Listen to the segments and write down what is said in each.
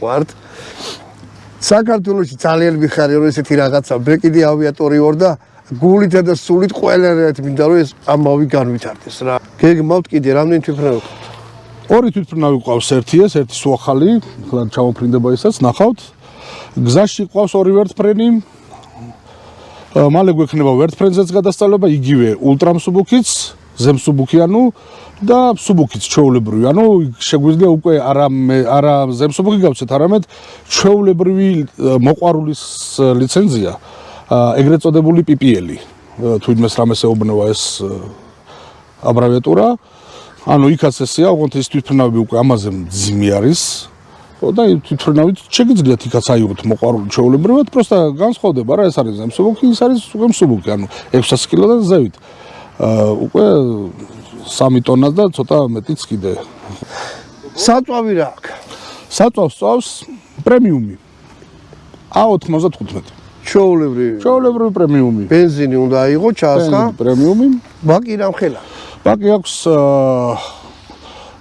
ვართ. საქართველოში ძალიან მიხარია რომ ესეთი რაღაცა ბეკიდი ავიატორი ვარ და გულით და სულით ყველანაირად მინდა რომ ეს ამბავი განვითარდეს რა. გეგმავთ კიდე რამდენი თვითმფრინავი გყავთ? ორი თვითმფრინავი გყავს, ერთი სუახალი, ხლა ჩამოფრინდება ისაც, ნახავთ. გზაში ყავს ორი ვერტფრენი. მალე გვექნება ვერტფრენზეც გადასწავლება, იგივე ულტრამსუბუქიც, ზემსუბუქიანო და მსუბუქიც ჩვეულებრივი. ანუ შეგვიძლია უკვე არა ზემსუბუქი გავცეთ, არამედ ჩვეულებრივი მოყვარულის ლიცენზია, ეგრეთ წოდებული PPL. თუ იმას რამეს ეუბნება ეს აბრევიატურა. ანუ იქაც ესეა, ოღონდ ეს თვითმფრინავი უკვე ამაზე მძიმე არის. და თვითმფრინავით შეგიძლიათ იქაც აიღოთ მოყვარული ჩვეულებრივად, პროსტა განსხვავდება რა, ეს არის ზემსუბუქი, ის არის უკვე მსუბუქი, ანუ 600 კილოდან ზევით. უკვე 3 ტონას და ცოტა მეტიც კიდე. საწვავი რა აქვს? საწვავს სწავს პრემიუმი. A95. ჩვეულებრივი პრემიუმი. ბენზინი უნდა აიღო, ჩაასხა. პრემიუმი. ბაკი რამხელა? ბაკი აქვს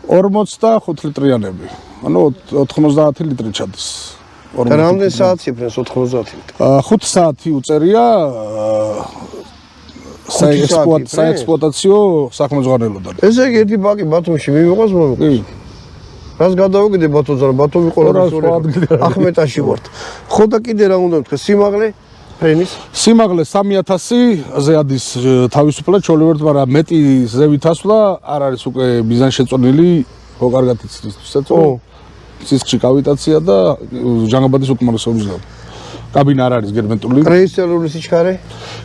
45 ლიტრიანები. ანუ 90 ლიტრი ჩადის. და რამდენი საათი ფრენს 90 ლიტრი? 5 საათი უწერია საექსპლუატაციო საქმეძღვანელოდან. ესე იგი ერთი ბაკი ბათუმში მივიღოს მომიყვა. კი. რას გადავაგდე ბათუმზე, ბათუმი ყოველთვის ახმეტაში ვართ. ხო და კიდე რა უნდა ვთქვა, სიმაღლე ფრენის? სიმაღლე 3000-ზე ადის თავისუფლად ჩვეულებრივად, მაგრამ მეტი ზევით ასვლა არ არის უკვე მიზანშეწონილი, ხო კარგად იცისთვისაც. სისხლში კავიტაცია და ჟანგბადის უკმარისობის ზონა. კაბინა არ არის გერმენტული. კრეისერული სიჩქარე?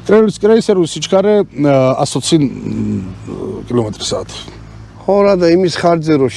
კრეისერული სიჩქარე 120 კმ/სთ. ხო რა და იმის ხარჯზე რომ